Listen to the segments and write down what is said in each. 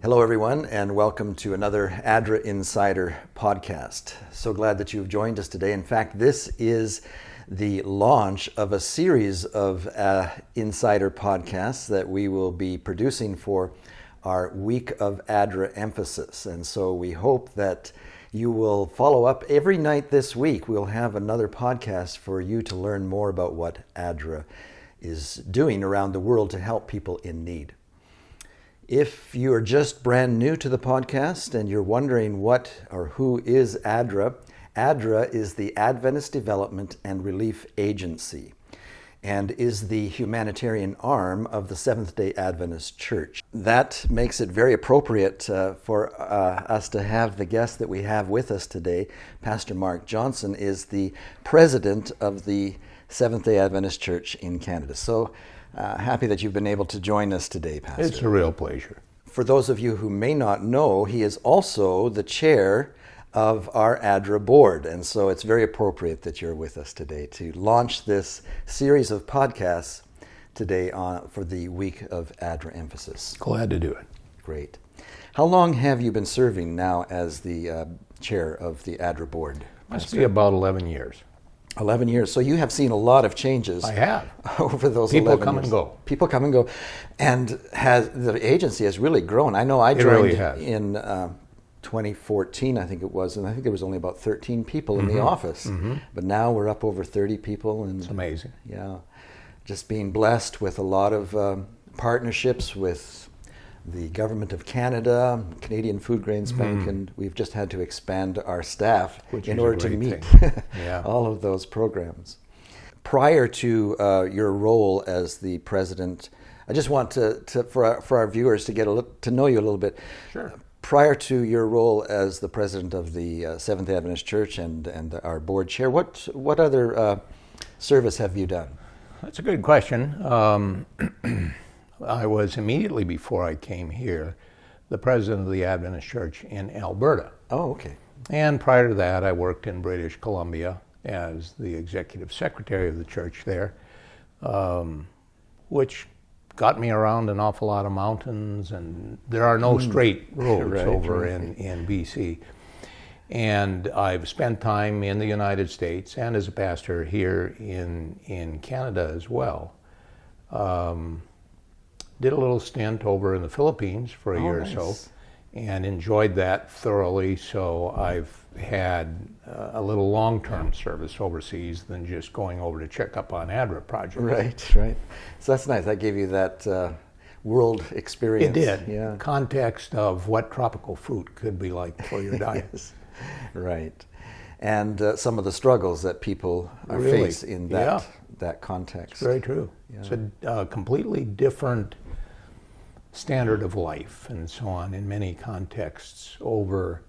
Hello, everyone, and welcome to another ADRA Insider podcast. So glad that you've joined us today. In fact, this is the launch of a series of Insider podcasts that we will be producing for our Week of ADRA Emphasis. And so we hope that you will follow up every night this week. We'll have another podcast for you to learn more about what ADRA is doing around the world to help people in need. If you are just brand new to the podcast and you're wondering what or who is ADRA, ADRA is the Adventist Development and Relief Agency and is the humanitarian arm of the Seventh-Day Adventist Church. That makes it very appropriate for us to have the guest that we have with us today. Pastor Mark Johnson is the president of the Seventh-Day Adventist Church in Canada. So happy that you've been able to join us today, Pastor. It's a real pleasure. For those of you who may not know, he is also the chair of our ADRA board, and so it's very appropriate that you're with us today to launch this series of podcasts today for the Week of ADRA Emphasis. Glad to do it. Great. How long have you been serving now as the chair of the ADRA board? Must be about 11 years. 11 years. So you have seen a lot of changes. I have. Over those 11 years. People come and go. People come and go. And the agency has really grown. I know I joined in 2014, I think it was, and I think there was only about 13 people in the office. But now we're up over 30 people. And it's amazing. Yeah. Just being blessed with a lot of partnerships with the Government of Canada, Canadian Food Grains Bank, and we've just had to expand our staff in order to meet all of those programs. Prior to your role as the president, I just want for our viewers to get to know you a little bit. Sure. Prior to your role as the president of the Seventh-Day Adventist Church and our board chair, what other service have you done? That's a good question. I was immediately before I came here the president of the Adventist Church in Alberta. Oh, okay. And prior to that, I worked in British Columbia as the executive secretary of the church there, which got me around an awful lot of mountains, and there are no straight roads in BC. And I've spent time in the United States and as a pastor here in Canada as well. Did a little stint over in the Philippines for a year or so and enjoyed that thoroughly. So I've had a little long-term service overseas than just going over to check up on ADRA projects. Right. So that's nice. That gave you that world experience. It did. Yeah. Context of what tropical fruit could be like for your diet. Yes. Right. And some of the struggles that people face in that context. It's very true. Yeah. It's a completely different standard of life and so on in many contexts over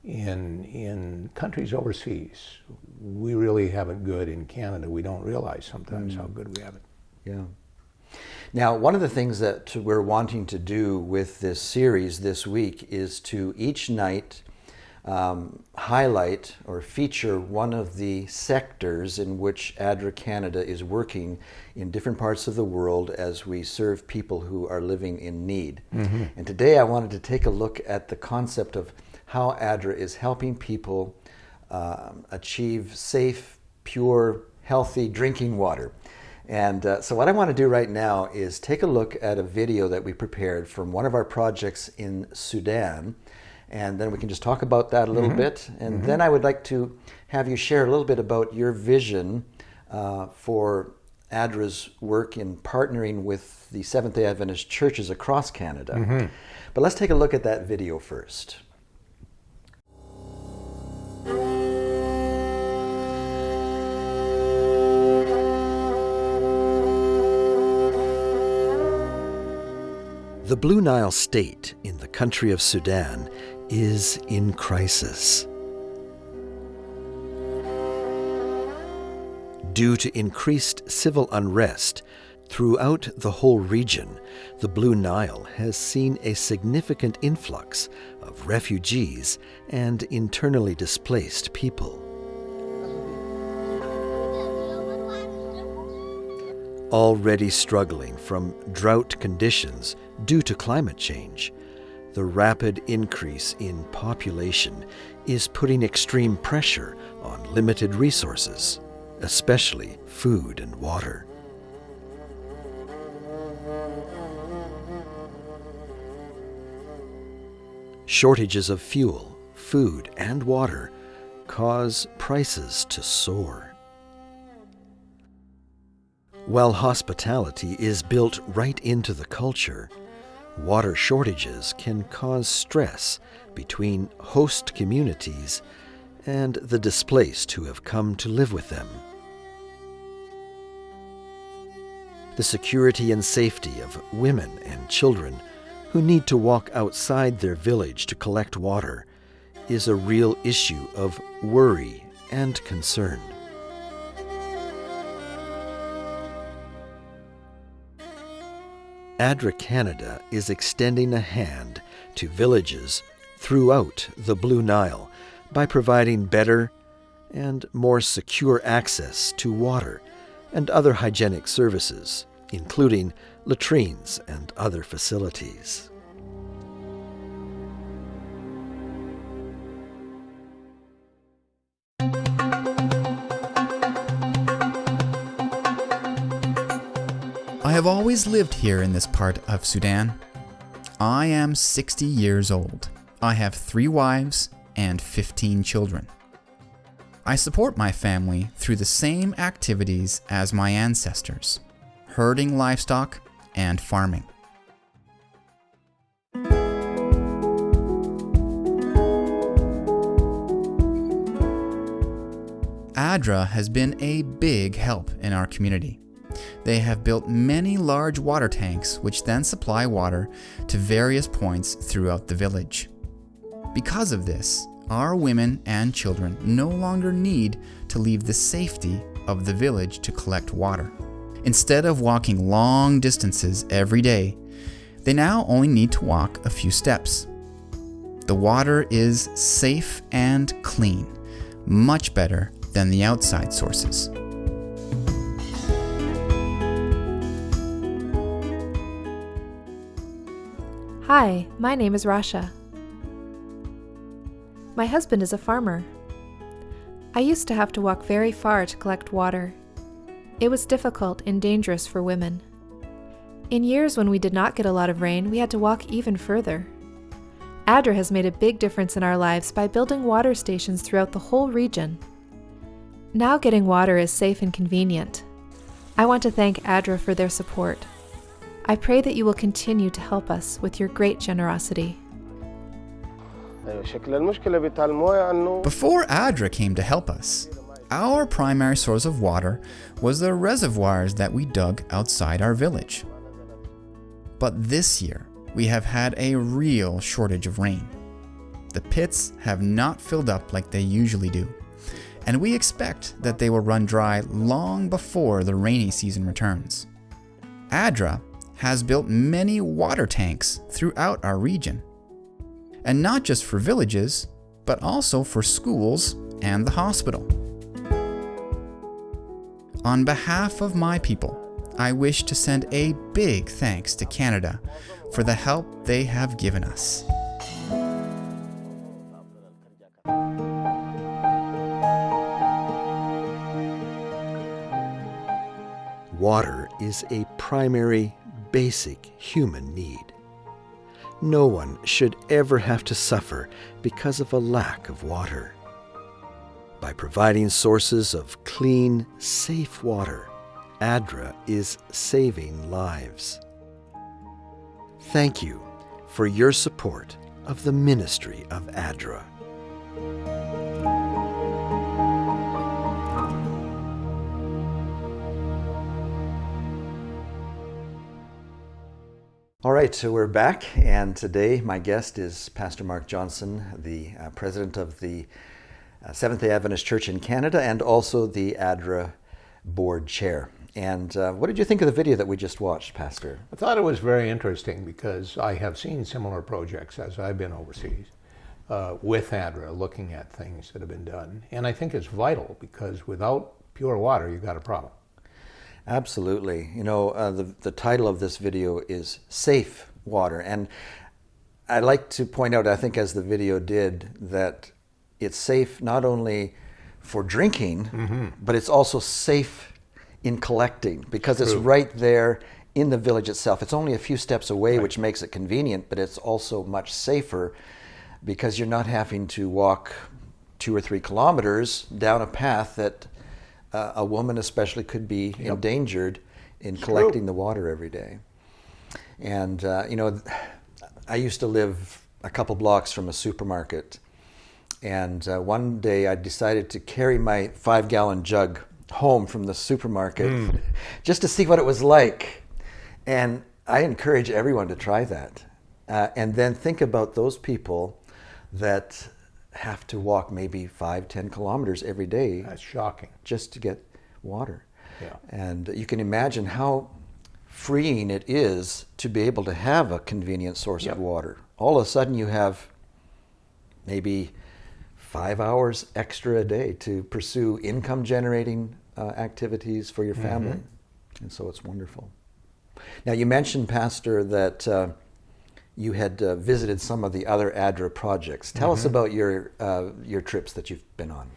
in countries overseas. We really have it good in Canada. We don't realize sometimes how good we have it. Yeah. Now, one of the things that we're wanting to do with this series this week is to each night highlight or feature one of the sectors in which ADRA Canada is working in different parts of the world as we serve people who are living in need. And today I wanted to take a look at the concept of how ADRA is helping people achieve safe, pure, healthy drinking water. And so what I want to do right now is take a look at a video that we prepared from one of our projects in Sudan. And then we can just talk about that a little bit. And then I would like to have you share a little bit about your vision for ADRA's work in partnering with the Seventh-Day Adventist churches across Canada. But let's take a look at that video first. The Blue Nile State in the country of Sudan is in crisis. Due to increased civil unrest throughout the whole region, the Blue Nile has seen a significant influx of refugees and internally displaced people. Already struggling from drought conditions due to climate change, the rapid increase in population is putting extreme pressure on limited resources, especially food and water. Shortages of fuel, food, and water cause prices to soar. While hospitality is built right into the culture, water shortages can cause stress between host communities and the displaced who have come to live with them. The security and safety of women and children who need to walk outside their village to collect water is a real issue of worry and concern. ADRA Canada is extending a hand to villages throughout the Blue Nile by providing better and more secure access to water and other hygienic services, including latrines and other facilities. I have always lived here in this part of Sudan. I am 60 years old. I have 3 wives and 15 children. I support my family through the same activities as my ancestors: herding livestock and farming. ADRA has been a big help in our community. They have built many large water tanks which then supply water to various points throughout the village. Because of this, our women and children no longer need to leave the safety of the village to collect water. Instead of walking long distances every day, they now only need to walk a few steps. The water is safe and clean, much better than the outside sources. Hi, my name is RASHA. My husband is a farmer. I used to have to walk very far to collect water. It was difficult and dangerous for women. In years when we did not get a lot of rain, we had to walk even further. ADRA has made a big difference in our lives by building water stations throughout the whole region. Now getting water is safe and convenient. I want to thank ADRA for their support. I pray that you will continue to help us with your great generosity. Before ADRA came to help us, our primary source of water was the reservoirs that we dug outside our village. But this year, we have had a real shortage of rain. The pits have not filled up like they usually do, and we expect that they will run dry long before the rainy season returns. ADRA has built many water tanks throughout our region, and not just for villages, but also for schools and the hospital. On behalf of my people, I wish to send a big thanks to Canada for the help they have given us. Water is a primary, basic human need. No one should ever have to suffer because of a lack of water. By providing sources of clean, safe water, ADRA is saving lives. Thank you for your support of the ministry of ADRA. All right, so we're back, and today my guest is Pastor Mark Johnson, the president of the Seventh-Day Adventist Church in Canada and also the ADRA Board Chair. And what did you think of the video that we just watched, Pastor? I thought it was very interesting because I have seen similar projects as I've been overseas with ADRA, looking at things that have been done. And I think it's vital because without pure water, you've got a problem. Absolutely. You know, the title of this video is Safe Water. And I like to point out, I think as the video did, that it's safe not only for drinking, but it's also safe in collecting because it's right there in the village itself. It's only a few steps away, which makes it convenient, but it's also much safer because you're not having to walk 2 or 3 kilometers down a path that a woman especially could be endangered in collecting the water every day. And, I used to live a couple blocks from a supermarket. And one day I decided to carry my 5-gallon jug home from the supermarket just to see what it was like. And I encourage everyone to try that. And then think about those people that have to walk maybe 5-10 kilometers every day. That's shocking. Just to get water. Yeah. And you can imagine how freeing it is to be able to have a convenient source of water. All of a sudden you have maybe 5 hours extra a day to pursue income generating activities for your family. And so it's wonderful. Now you mentioned, Pastor, that you had visited some of the other ADRA projects. Tell us about your trips that you've been on.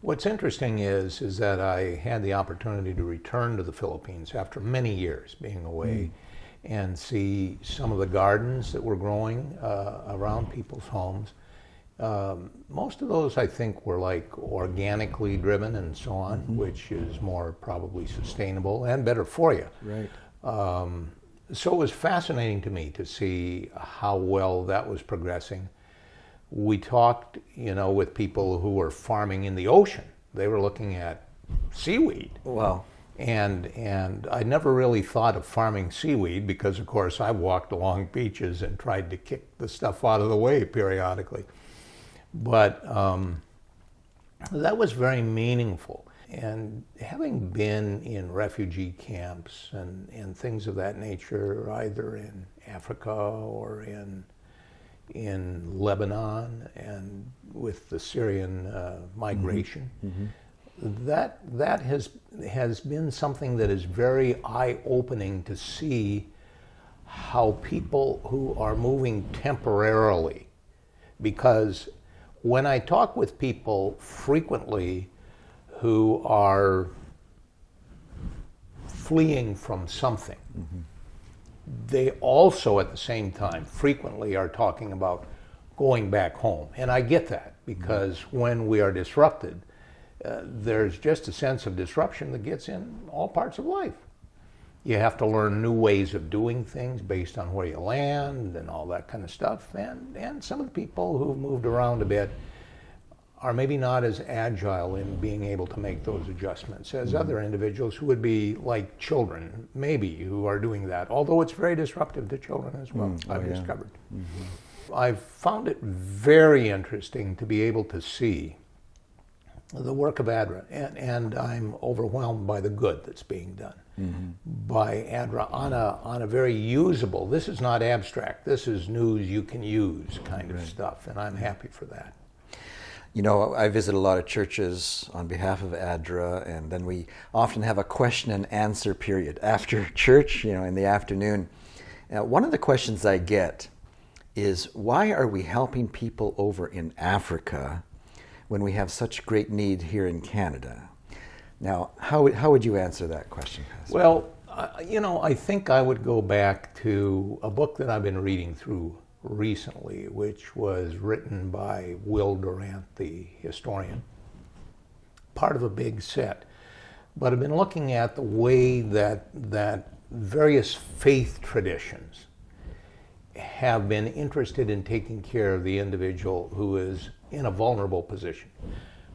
What's interesting is that I had the opportunity to return to the Philippines after many years being away and see some of the gardens that were growing around people's homes. Most of those, I think, were like organically driven and so on, which is more probably sustainable and better for you. Right. So it was fascinating to me to see how well that was progressing. We talked, with people who were farming in the ocean. They were looking at seaweed. Wow. And I never really thought of farming seaweed because, of course, I walked along beaches and tried to kick the stuff out of the way periodically. But that was very meaningful. And having been in refugee camps and things of that nature, either in Africa or in Lebanon and with the Syrian migration, that has been something that is very eye-opening to see how people who are moving temporarily, because when I talk with people frequently who are fleeing from something, they also at the same time frequently are talking about going back home. And I get that because when we are disrupted, there's just a sense of disruption that gets in all parts of life. You have to learn new ways of doing things based on where you land and all that kind of stuff. And some of the people who've moved around a bit are maybe not as agile in being able to make those adjustments as other individuals who would be like children, maybe, who are doing that, although it's very disruptive to children as well, I've discovered. I've found it very interesting to be able to see the work of ADRA, and I'm overwhelmed by the good that's being done by ADRA on a very usable, this is not abstract, this is news you can use kind of stuff, and I'm happy for that. I visit a lot of churches on behalf of ADRA, and then we often have a question and answer period after church, in the afternoon. One of the questions I get is, why are we helping people over in Africa when we have such great need here in Canada? Now, how would you answer that question, Pastor? Well, I think I would go back to a book that I've been reading through recently, which was written by Will Durant, the historian, part of a big set. But I've been looking at the way that various faith traditions have been interested in taking care of the individual who is in a vulnerable position,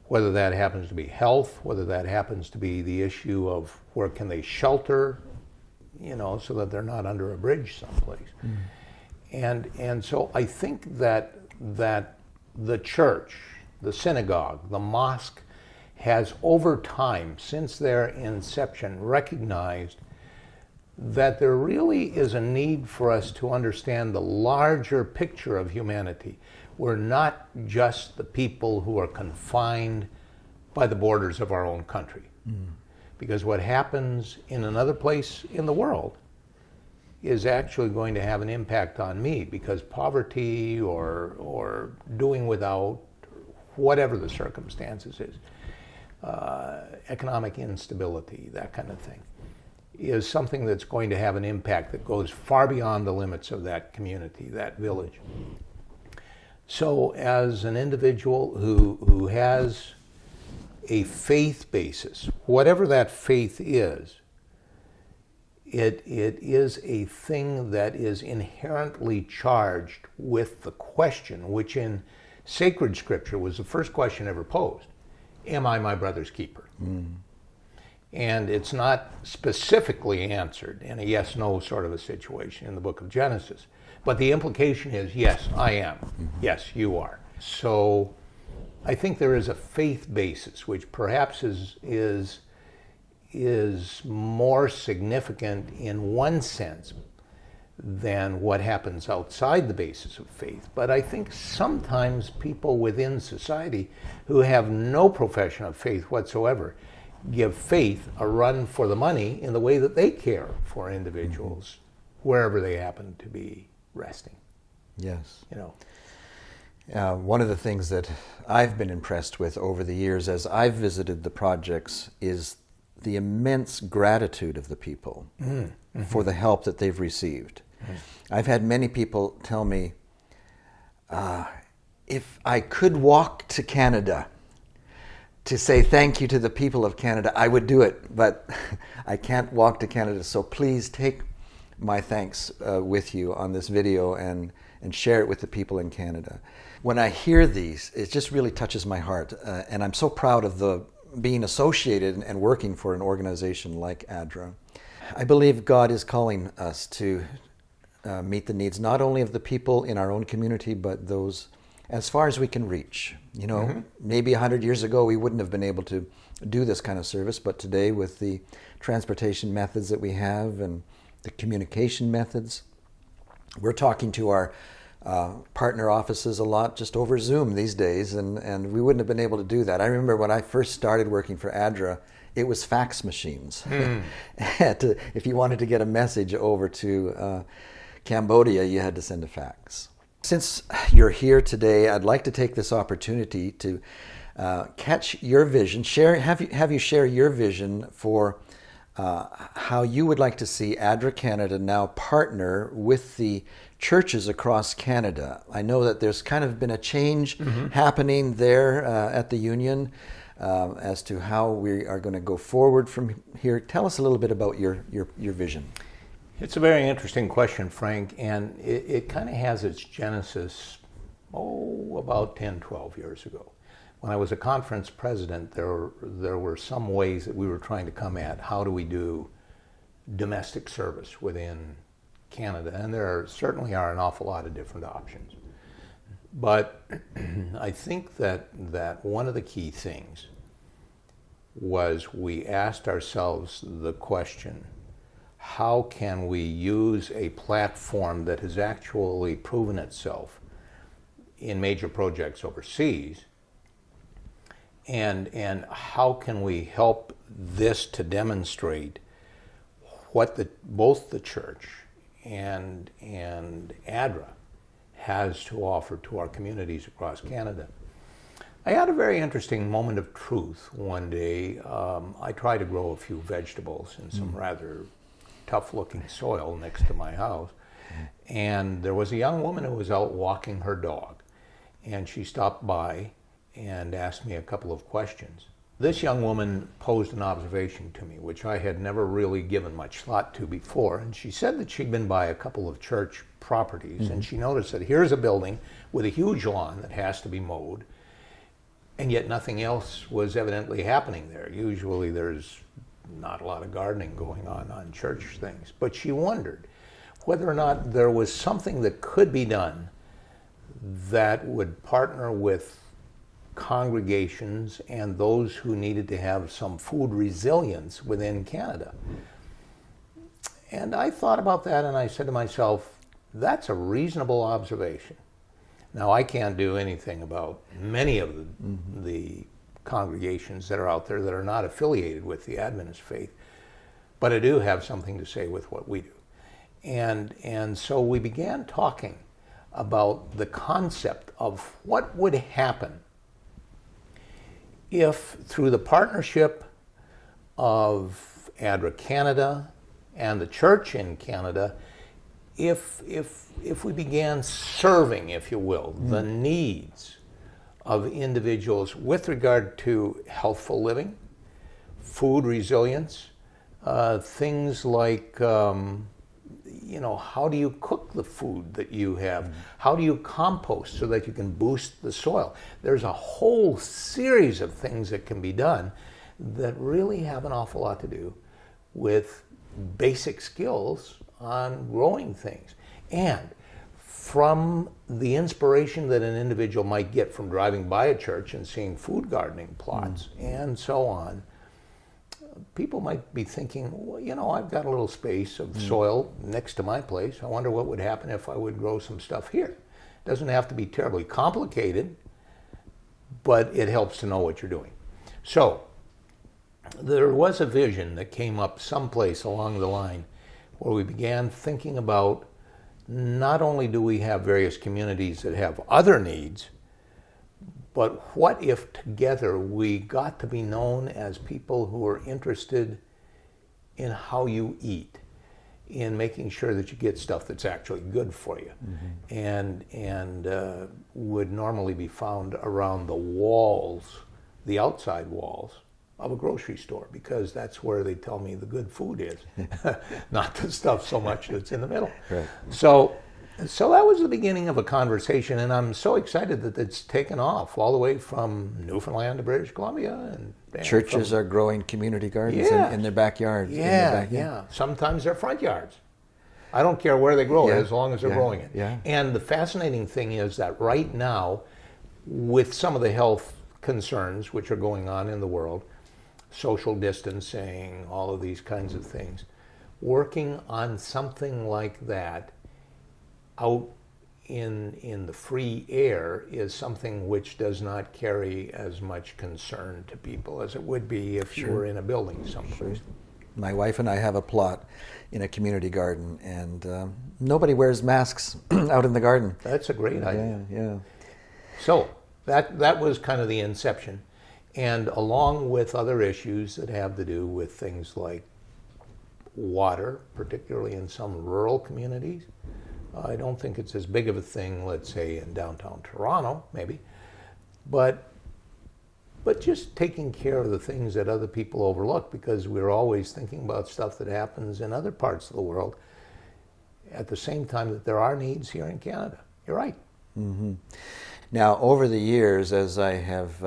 whether that happens to be health, whether that happens to be the issue of where can they shelter, so that they're not under a bridge someplace. And so I think that the church, the synagogue, the mosque has over time, since their inception, recognized that there really is a need for us to understand the larger picture of humanity. We're not just the people who are confined by the borders of our own country. Because what happens in another place in the world is actually going to have an impact on me, because poverty or doing without, whatever the circumstances is, economic instability, that kind of thing, is something that's going to have an impact that goes far beyond the limits of that community, that village. So as an individual who has a faith basis, whatever that faith is, it is a thing that is inherently charged with the question, which in sacred scripture was the first question ever posed: am I my brother's keeper? And it's not specifically answered in a yes-no sort of a situation in the book of Genesis. But the implication is, yes, I am. Yes, you are. So I think there is a faith basis, which perhaps is more significant in one sense than what happens outside the basis of faith. But I think sometimes people within society who have no profession of faith whatsoever give faith a run for the money in the way that they care for individuals wherever they happen to be resting. Yes. You know. One of the things that I've been impressed with over the years as I've visited the projects is the immense gratitude of the people for the help that they've received. I've had many people tell me, if I could walk to Canada to say thank you to the people of Canada, I would do it, but I can't walk to Canada, so please take my thanks with you on this video and share it with the people in Canada. When I hear these, it just really touches my heart, and I'm so proud of being associated and working for an organization like ADRA. I believe God is calling us to meet the needs not only of the people in our own community, but those as far as we can reach. You know, maybe 100 years ago we wouldn't have been able to do this kind of service, but today with the transportation methods that we have and the communication methods, we're talking to our partner offices a lot just over Zoom these days, and we wouldn't have been able to do that. I remember when I first started working for ADRA, it was fax machines. If you wanted to get a message over to Cambodia, you had to send a fax. Since you're here today, I'd like to take this opportunity to catch your vision, have you share your vision for how you would like to see ADRA Canada now partner with the churches across Canada. I know that there's kind of been a change happening there at the Union as to how we are going to go forward from here. Tell us a little bit about your vision. It's a very interesting question, Frank, and it kind of has its genesis, about 10, 12 years ago. When I was a conference president, there were some ways that we were trying to come at how do we do domestic service within Canada, and there certainly are an awful lot of different options. But I think that one of the key things was we asked ourselves the question, how can we use a platform that has actually proven itself in major projects overseas, and how can we help this to demonstrate what both the church and ADRA has to offer to our communities across Canada. I had a very interesting moment of truth one day. I tried to grow a few vegetables in some rather tough-looking soil next to my house, and there was a young woman who was out walking her dog, and she stopped by and asked me a couple of questions. This young woman posed an observation to me, which I had never really given much thought to before, and she said that she'd been by a couple of church properties, and she noticed that here's a building with a huge lawn that has to be mowed, and yet nothing else was evidently happening there. Usually there's not a lot of gardening going on church things, but she wondered whether or not there was something that could be done that would partner with congregations and those who needed to have some food resilience within Canada. And I thought about that, and I said to myself, that's a reasonable observation. Now, I can't do anything about many of the congregations that are out there that are not affiliated with the Adventist faith, but I do have something to say with what we do. And so we began talking about the concept of what would happen if, through the partnership of ADRA Canada and the church in Canada, if we began serving, if you will, the needs of individuals with regard to healthful living, food resilience, things like, how do you cook the food that you have? How do you compost so that you can boost the soil? There's a whole series of things that can be done that really have an awful lot to do with basic skills on growing things. And from the inspiration that an individual might get from driving by a church and seeing food gardening plots and so on, people might be thinking, well, I've got a little space of soil next to my place. I wonder what would happen if I would grow some stuff here. It doesn't have to be terribly complicated, but it helps to know what you're doing. So there was a vision that came up someplace along the line where we began thinking about, not only do we have various communities that have other needs, but what if together we got to be known as people who are interested in how you eat, in making sure that you get stuff that's actually good for you, and would normally be found around the walls, the outside walls of a grocery store, because that's where they tell me the good food is, not the stuff so much that's in the middle. Right. So that was the beginning of a conversation, and I'm so excited that it's taken off all the way from Newfoundland to British Columbia. And churches are growing community gardens in their backyards. Yeah. Sometimes their front yards. I don't care where they grow it, as long as they're growing it. Yeah. And the fascinating thing is that right now, with some of the health concerns which are going on in the world, social distancing, all of these kinds of things, working on something like that out in the free air is something which does not carry as much concern to people as it would be if you were in a building someplace. My wife and I have a plot in a community garden, and nobody wears masks out in the garden. That's a great idea. Yeah. So that was kind of the inception. And along with other issues that have to do with things like water, particularly in some rural communities. I don't think it's as big of a thing, let's say, in downtown Toronto, maybe. But just taking care of the things that other people overlook, because we're always thinking about stuff that happens in other parts of the world at the same time that there are needs here in Canada. You're right. Mm-hmm. Now, over the years, as I have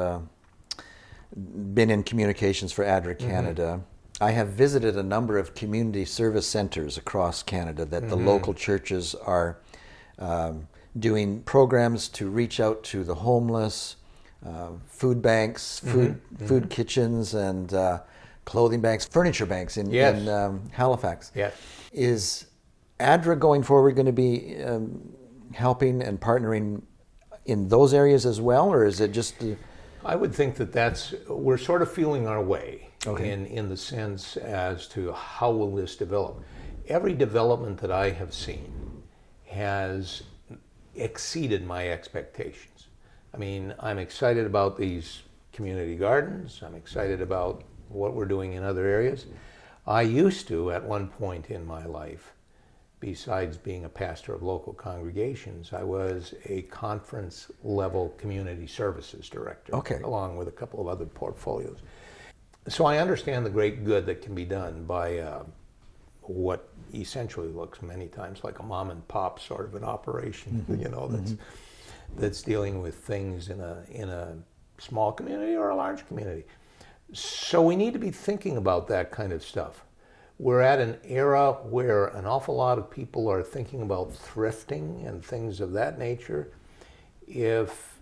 been in communications for ADRA Canada, I have visited a number of community service centers across Canada that the local churches are doing programs to reach out to the homeless, food banks, food kitchens, and clothing banks, furniture banks in Halifax. Yes. Is ADRA going forward going to be helping and partnering in those areas as well, or is it just... I would think that we're sort of feeling our way in the sense as to how will this develop. Every development that I have seen has exceeded my expectations. I mean, I'm excited about these community gardens. I'm excited about what we're doing in other areas. I used to, at one point in my life, besides being a pastor of local congregations, I was a conference-level community services director, along with a couple of other portfolios. So I understand the great good that can be done by what essentially looks many times like a mom and pop sort of an operation, that's dealing with things in a small community or a large community. So we need to be thinking about that kind of stuff. We're at an era where an awful lot of people are thinking about thrifting and things of that nature. If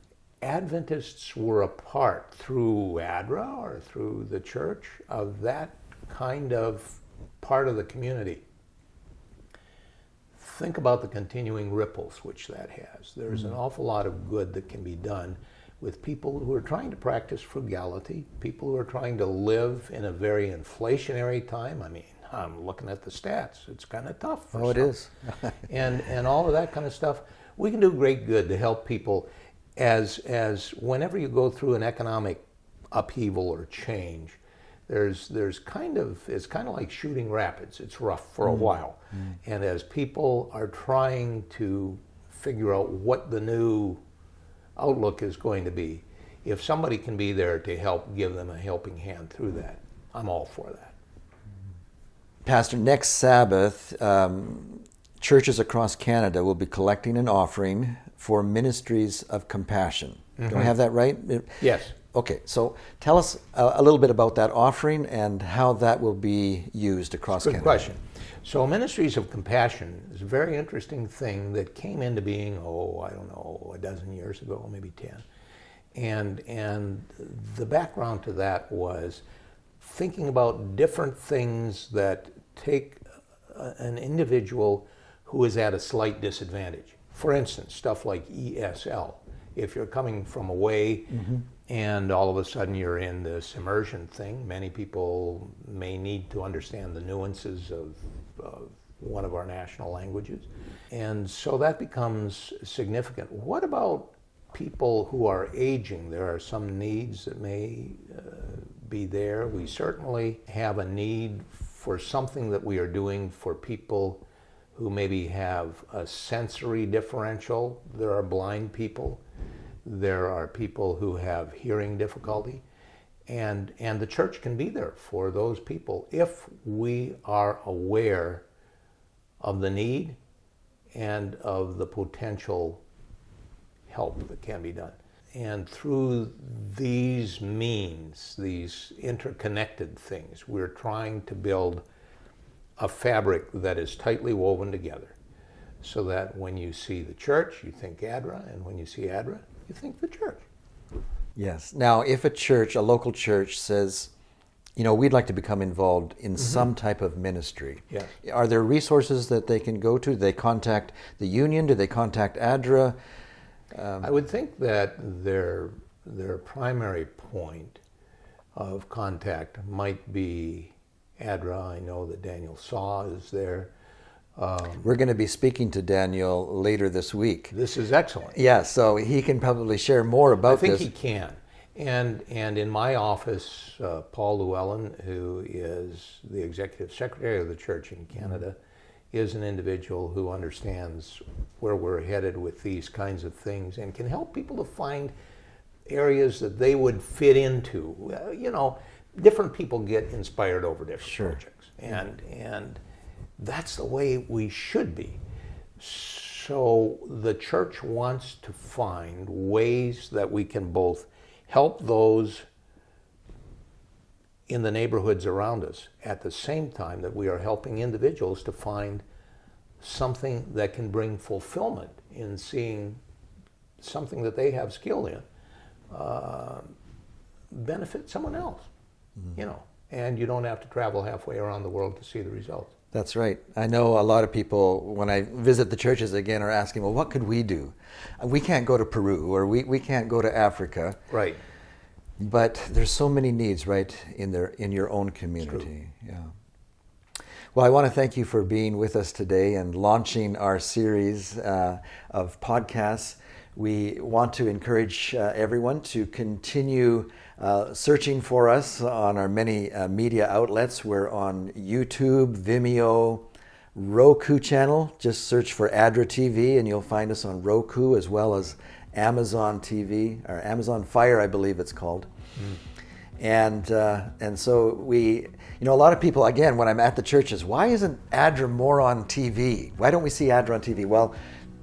Adventists were a part through ADRA or through the church of that kind of part of the community, think about the continuing ripples which that has. There's an awful lot of good that can be done with people who are trying to practice frugality, people who are trying to live in a very inflationary time. I mean, I'm looking at the stats. It's kind of tough for Oh, it some. is. and all of that kind of stuff. We can do great good to help people as whenever you go through an economic upheaval or change, it's kind of like shooting rapids. It's rough for a while. And as people are trying to figure out what the new outlook is going to be, if somebody can be there to help give them a helping hand through that, I'm all for that. Pastor, next Sabbath, churches across Canada will be collecting an offering for Ministries of Compassion. Do I have that right? Yes. Okay, so tell us a little bit about that offering and how that will be used across Canada. Good question. So Ministries of Compassion is a very interesting thing that came into being, a dozen years ago, maybe 10. And the background to that was thinking about different things that take an individual who is at a slight disadvantage. For instance, stuff like ESL. If you're coming from away and all of a sudden you're in this immersion thing, many people may need to understand the nuances of one of our national languages. And so that becomes significant. What about people who are aging? There are some needs that may be there. We certainly have a need for something that we are doing for people who maybe have a sensory differential. There are blind people. There are people who have hearing difficulty. And the church can be there for those people if we are aware of the need and of the potential help that can be done. And through these means, these interconnected things, we're trying to build a fabric that is tightly woven together so that when you see the church, you think ADRA, and when you see ADRA, you think the church. Yes. Now, if a local church says, we'd like to become involved in some type of ministry, Yes. Are there resources that they can go to? Do they contact the union? Do they contact ADRA? I would think that their primary point of contact might be ADRA. I know that Daniel Saw is there. We're going to be speaking to Daniel later this week. This is excellent. Yeah, so he can probably share more about this. I think he can. And in my office, Paul Llewellyn, who is the executive secretary of the church in Canada, is an individual who understands where we're headed with these kinds of things and can help people to find areas that they would fit into. Different people get inspired over different projects. And that's the way we should be. So the church wants to find ways that we can both help those in the neighborhoods around us at the same time that we are helping individuals to find something that can bring fulfillment in seeing something that they have skill in benefit someone else, and you don't have to travel halfway around the world to see the results. That's right. I know a lot of people, when I visit the churches again, are asking, well, what could we do? We can't go to Peru, or we can't go to Africa. Right. But there's so many needs, right, in your own community. Yeah. Well, I want to thank you for being with us today and launching our series of podcasts. We want to encourage everyone to continue searching for us on our many media outlets. We're on YouTube, Vimeo, Roku channel. Just search for ADRA TV and you'll find us on Roku, as well as Amazon TV, or Amazon Fire, I believe it's called. And so we, a lot of people, again, when I'm at the churches, why isn't ADRA more on TV? Why don't we see ADRA on TV? Well,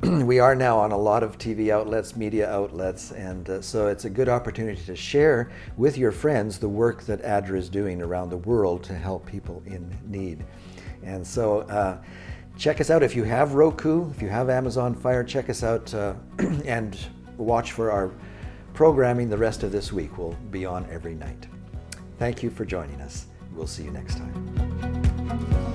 we are now on a lot of TV outlets, media outlets, and so it's a good opportunity to share with your friends the work that ADRA is doing around the world to help people in need. And so check us out. If you have Roku, if you have Amazon Fire, check us out and watch for our programming the rest of this week. We'll be on every night. Thank you for joining us. We'll see you next time.